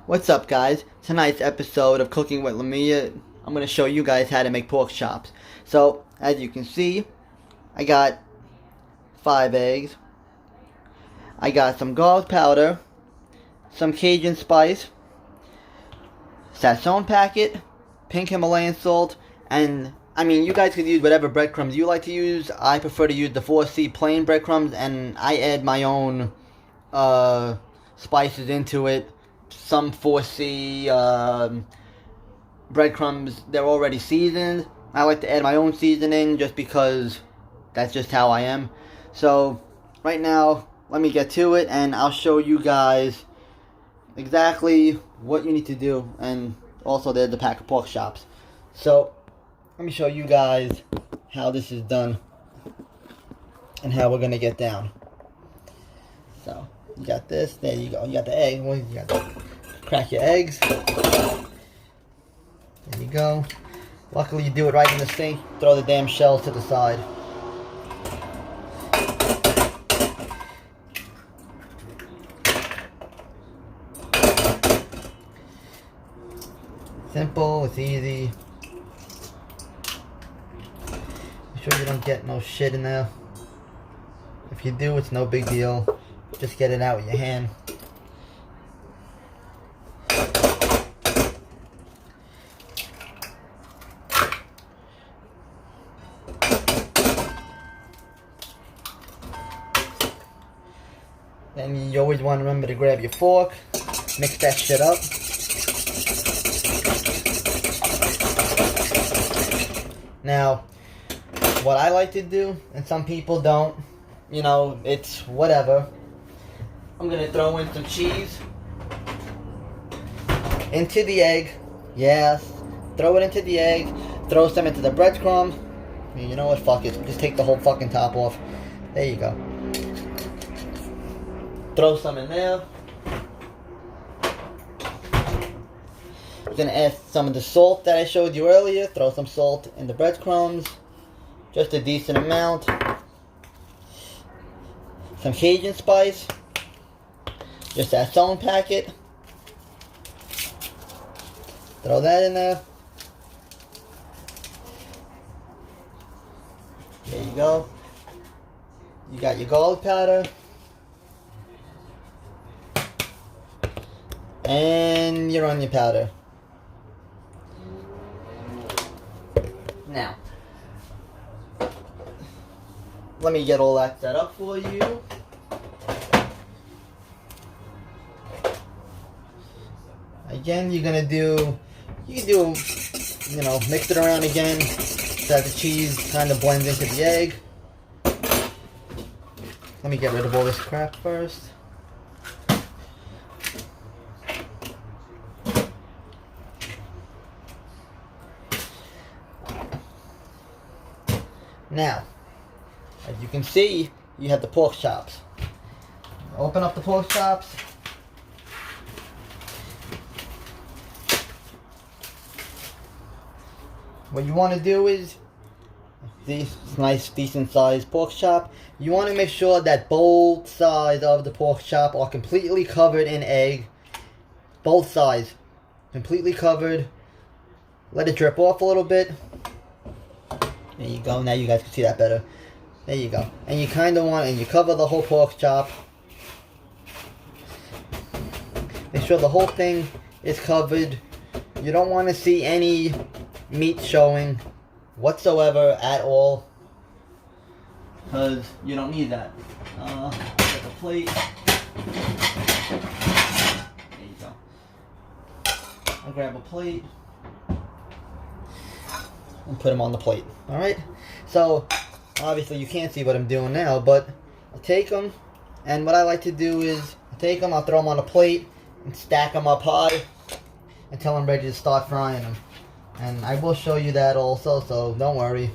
What's up, guys? Tonight's episode of Cooking with Lamia, I'm going to show you guys how to make pork chops. So, as you can see, I got 5 eggs. I got some garlic powder, some Cajun spice, Sazon packet, pink Himalayan salt, and you guys could use whatever breadcrumbs you like to use. I prefer to use the 4C plain breadcrumbs, and I add my own spices into it. Some 4C breadcrumbs, they're already seasoned. I like to add my own seasoning just because that's just how I am. So, right now, let me get to it and I'll show you guys exactly what you need to do. And also there's the pack of pork chops. So, let me show you guys how this is done and how we're going to get down. So, you got this, there you go. You got the egg, you got to crack your eggs. There you go. Luckily you do it right in the sink. Throw the damn shells to the side. Simple, it's easy. Make sure you don't get no shit in there. If you do, it's no big deal. Just get it out with your hand. Then you always want to remember to grab your fork, mix that shit up. Now, what I like to do, and some people don't, it's whatever. I'm going to throw in some cheese into the egg. Yes, throw it into the egg. Throw some into the breadcrumb. You know what, fuck it. Just take the whole fucking top off. There you go. Throw some in there. I'm going to add some of the salt that I showed you earlier. Throw some salt in the breadcrumbs. Just a decent amount. Some Cajun spice. Just that Sazon packet. Throw that in there. There you go. You got your garlic powder. And your onion powder. Now, let me get all that set up for you. Again, you can do, mix it around again so that the cheese kind of blends into the egg. Let me get rid of all this crap first. Now, as you can see, you have the pork chops. Open up the pork chops. What you want to do is, this nice decent sized pork chop, you want to make sure that both sides of the pork chop are completely covered in egg. Both sides. Completely covered. Let it drip off a little bit. There you go. Now you guys can see that better. There you go. And you kind of want, and you cover the whole pork chop. Make sure the whole thing is covered. You don't want to see any meat showing whatsoever at all, because you don't need that. Get the plate. There you go. I'll grab a plate and put them on the plate. Alright? So, obviously you can't see what I'm doing now, but I'll take them, and what I like to do is, I'll throw them on a plate, and stack them up high, until I'm ready to start frying them. And I will show you that also, so don't worry.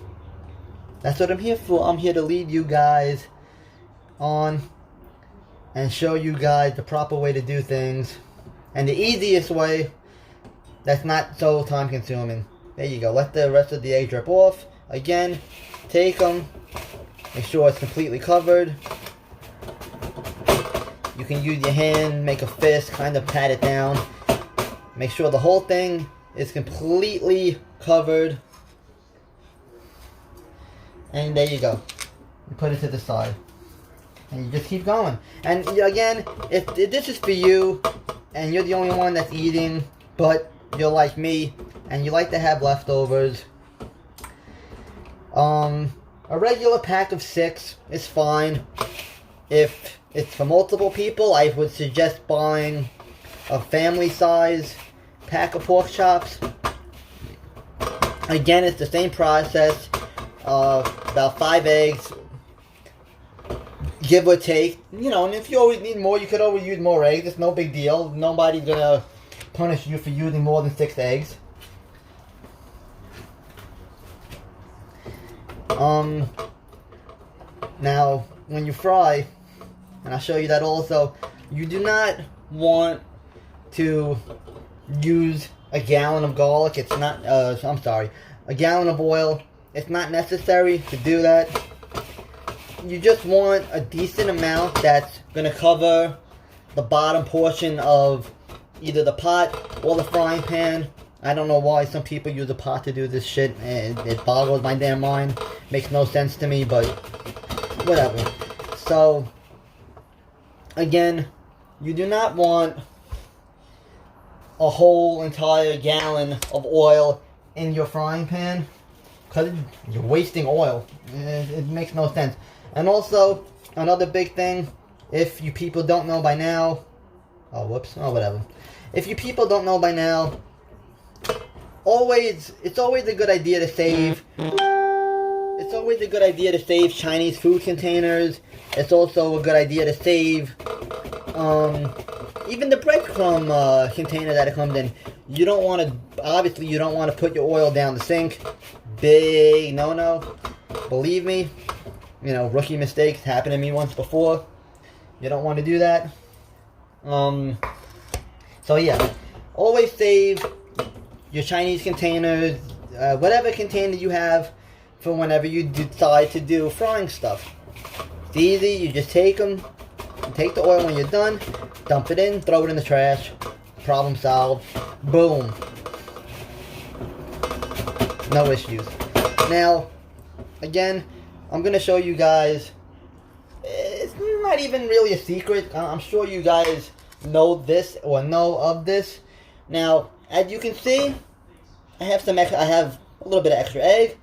That's what I'm here for. I'm here to lead you guys on, and show you guys the proper way to do things. And the easiest way, that's not so time consuming. There you go. Let the rest of the egg drip off. Again, take them. Make sure it's completely covered. You can use your hand, make a fist, kind of pat it down. Make sure the whole thing is completely covered. And there you go. You put it to the side. And you just keep going. And again, if this is for you, and you're the only one that's eating, but you're like me, and you like to have leftovers, a regular pack of 6 is fine. If it's for multiple people, I would suggest buying a family size pack of pork chops. Again, it's the same process. About 5 eggs, give or take. You know, and if you always need more, you could always use more eggs. It's no big deal. Nobody's gonna punish you for using more than 6 eggs. Now, when you fry, and I'll show you that also, you do not want to use a gallon of garlic. It's not, I'm sorry, a gallon of oil. It's not necessary to do that. You just want a decent amount that's going to cover the bottom portion of either the pot or the frying pan. I don't know why some people use a pot to do this shit. It boggles my damn mind. Makes no sense to me, but whatever. So, again, you do not want a whole entire gallon of oil in your frying pan, because you're wasting oil. It makes no sense. And also, another big thing, if you people don't know by now, whatever. If you people don't know by now, it's always a good idea to save. It's always a good idea to save Chinese food containers. It's also a good idea to save, even the breadcrumb container that it comes in. You don't want to, obviously you don't want to put your oil down the sink. Big no-no. Believe me, you know, rookie mistakes happened to me once before. You don't want to do that. So yeah, always save your Chinese containers, whatever container you have for whenever you decide to do frying stuff. It's easy, you just take them, take the oil when you're done, dump it in, throw it in the trash, problem solved, boom. No issues. Now, again, I'm going to show you guys, it's not even really a secret, I'm sure you guys know this or know of this. Now, as you can see, I have a little bit of extra egg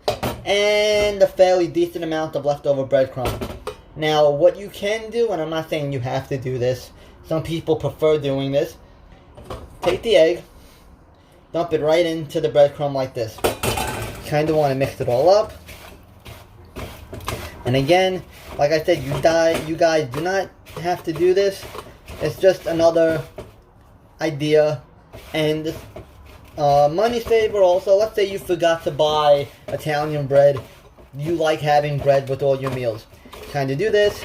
and a fairly decent amount of leftover breadcrumb. Now, what you can do, and I'm not saying you have to do this, some people prefer doing this, take the egg, dump it right into the breadcrumb like this. Kind of want to mix it all up. And again, like I said, you guys do not have to do this. It's just another idea. And money saver also. Let's say you forgot to buy Italian bread. You like having bread with all your meals. Kind of do this.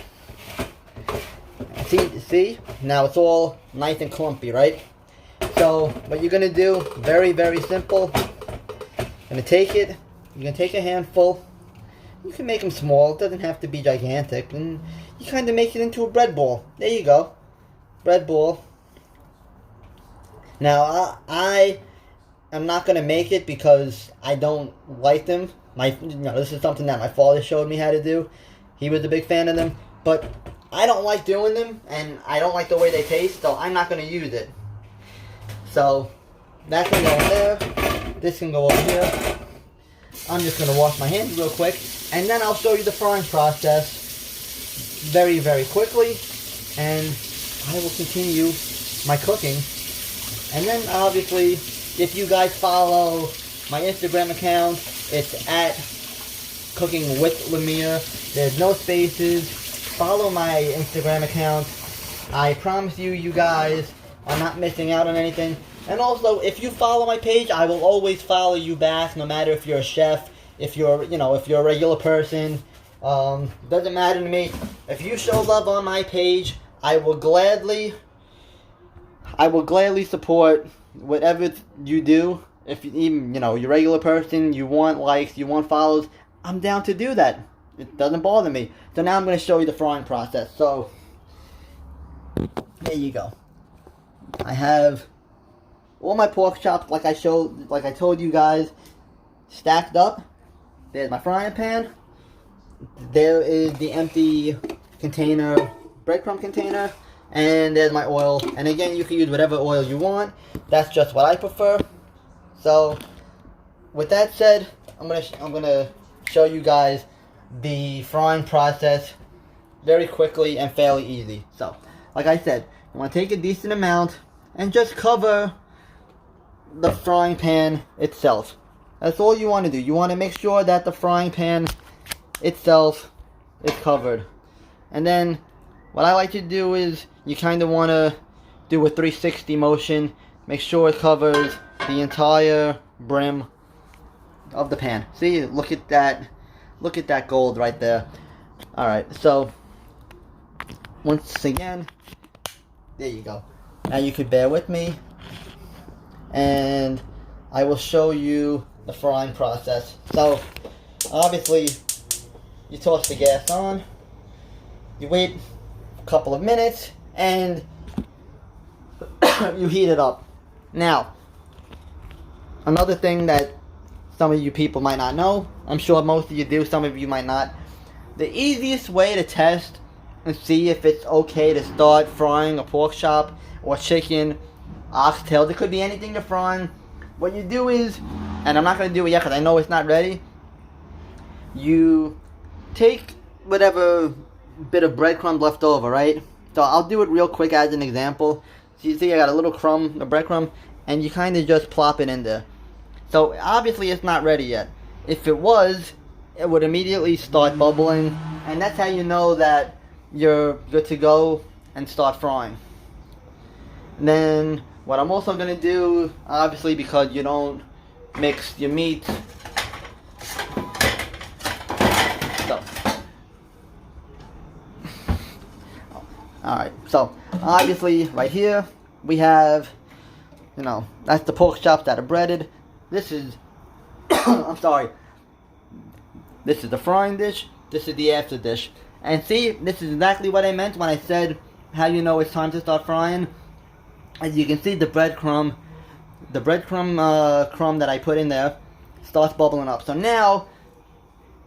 See? Now it's all nice and clumpy, right? So what you're going to do, very, very simple. You're going to take a handful. You can make them small. It doesn't have to be gigantic. And you kind of make it into a bread ball. There you go. Bread ball. Now, I am not going to make it because I don't like them. This is something that my father showed me how to do. He was a big fan of them. But I don't like doing them, and I don't like the way they taste, so I'm not going to use it. So, that can go in there. This can go over here. I'm just going to wash my hands real quick, and then I'll show you the frying process very, very quickly, and I will continue my cooking. And then, obviously, if you guys follow my Instagram account, it's at Cooking with Lamia. There's no spaces. Follow my Instagram account. I promise you, you guys are not missing out on anything. And also, if you follow my page, I will always follow you back, no matter if you're a chef, if you're a regular person. Doesn't matter to me. If you show love on my page, I will gladly support whatever you do. If even, you're a regular person, you want likes, you want follows, I'm down to do that. It doesn't bother me. So now I'm going to show you the frying process. So, there you go. I have all my pork chops, like I told you guys, stacked up. There's my frying pan. There is the empty container, breadcrumb container, and there's my oil. And again, you can use whatever oil you want. That's just what I prefer. So, with that said, I'm gonna show you guys the frying process very quickly and fairly easy. So, like I said, you want to take a decent amount and just cover the frying pan itself. That's all you want to do. You want to make sure that the frying pan itself is covered. And then what I like to do is you kind of want to do a 360 motion. Make sure it covers the entire brim of the pan. See, look at that. Look at that gold right there. Alright, so once again, there you go. Now you could bear with me, and I will show you the frying process. So, obviously, you toss the gas on, you wait a couple of minutes, and you heat it up. Now, another thing that some of you people might not know, I'm sure most of you do, some of you might not. The easiest way to test and see if it's okay to start frying a pork chop or chicken, oxtails, it could be anything you're frying. What you do is, and I'm not going to do it yet because I know it's not ready, you take whatever bit of breadcrumb left over, right? So I'll do it real quick as an example. So you see I got a little crumb, a breadcrumb, and you kind of just plop it in there. So obviously it's not ready yet. If it was, it would immediately start bubbling, and that's how you know that you're good to go and start frying. And then what I'm also going to do, obviously because you don't mix your meat, so alright, so obviously right here we have, you know, that's the pork chops that are breaded. This is I'm sorry, this is the frying dish, this is the after dish. And see, this is exactly what I meant when I said how you know it's time to start frying. As you can see, the breadcrumb crumb that I put in there starts bubbling up. So now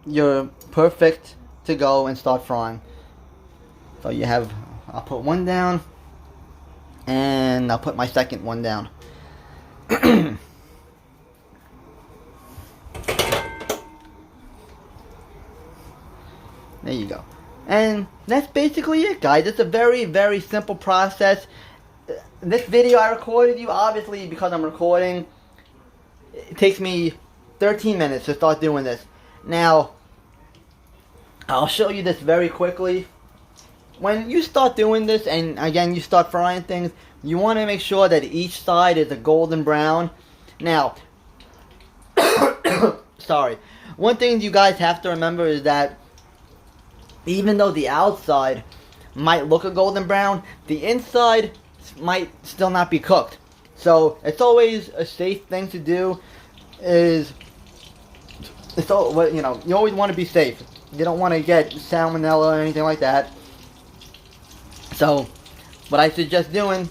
you're perfect to go and start frying. So you have, I'll put one down, and I'll put my second one down. There you go. And that's basically it, guys. It's a very, very simple process. This video I recorded you, obviously, because I'm recording, it takes me 13 minutes to start doing this. Now, I'll show you this very quickly. When you start doing this, and again, you start frying things, you want to make sure that each side is a golden brown. Now, sorry. One thing you guys have to remember is that even though the outside might look a golden brown, the inside might still not be cooked. So it's always a safe thing to do. You always want to be safe. You don't want to get salmonella or anything like that. So what I suggest doing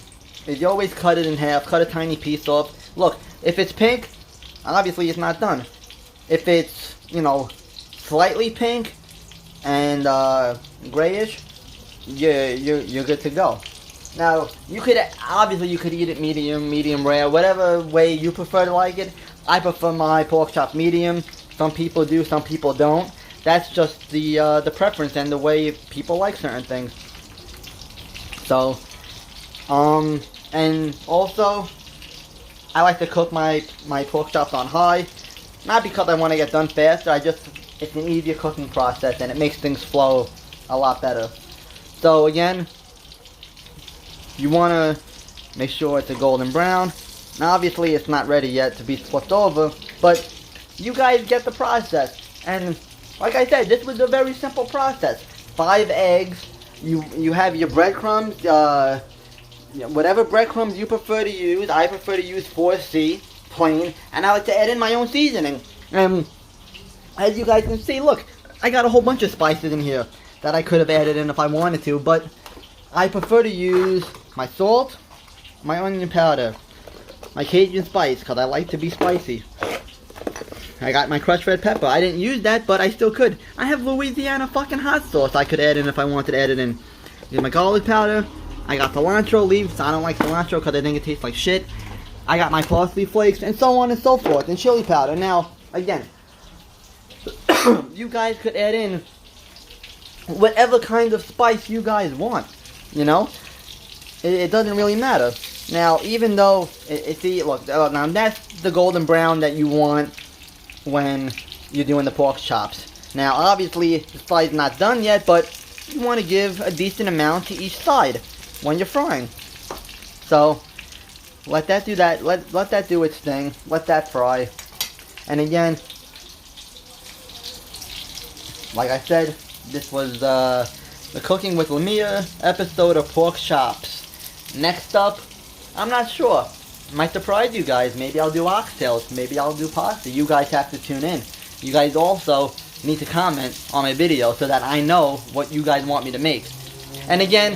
is you always cut it in half, cut a tiny piece off. Look, if it's pink, obviously it's not done. If it's, slightly pink and grayish, you're good to go. Now, you could eat it medium rare, whatever way you prefer to like it. I prefer my pork chop medium. Some people do, some people don't. That's just the preference and the way people like certain things. So, and also, I like to cook my pork chops on high. Not because I want to get done faster, it's an easier cooking process and it makes things flow a lot better. So again, you want to make sure it's a golden brown. Now obviously it's not ready yet to be flipped over, but you guys get the process. And like I said, this was a very simple process. 5 eggs, you have your breadcrumbs, whatever breadcrumbs you prefer to use. I prefer to use 4C, plain, and I like to add in my own seasoning. And as you guys can see, look, I got a whole bunch of spices in here that I could have added in if I wanted to, but I prefer to use my salt, my onion powder, my Cajun spice, because I like to be spicy. I got my crushed red pepper. I didn't use that, but I still could. I have Louisiana fucking hot sauce I could add in if I wanted to add it in. Here's my garlic powder. I got cilantro leaves. I don't like cilantro because I think it tastes like shit. I got my parsley flakes, and so on and so forth, and chili powder. Now, again, you guys could add in whatever kind of spice you guys want, you know? It doesn't really matter. Now, even though, see, look, now that's the golden brown that you want when you're doing the pork chops. Now, obviously, the side's not done yet, but you want to give a decent amount to each side when you're frying. So, let that do that. Let that do its thing. Let that fry. And again, like I said, this was the Cooking with Lamia episode of Pork Chops. Next up, I'm not sure. Might surprise you guys. Maybe I'll do oxtails. Maybe I'll do pasta. You guys have to tune in. You guys also need to comment on my video so that I know what you guys want me to make. And again,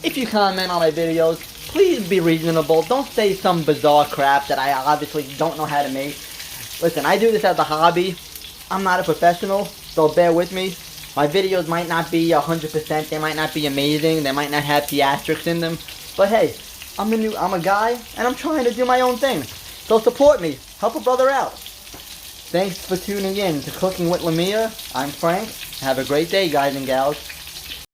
if you comment on my videos, please be reasonable. Don't say some bizarre crap that I obviously don't know how to make. Listen, I do this as a hobby. I'm not a professional, so bear with me. My videos might not be 100%. They might not be amazing. They might not have theatrics in them. But hey, I'm a guy, and I'm trying to do my own thing. So support me. Help a brother out. Thanks for tuning in to Cooking with Lamia. I'm Frank. Have a great day, guys and gals.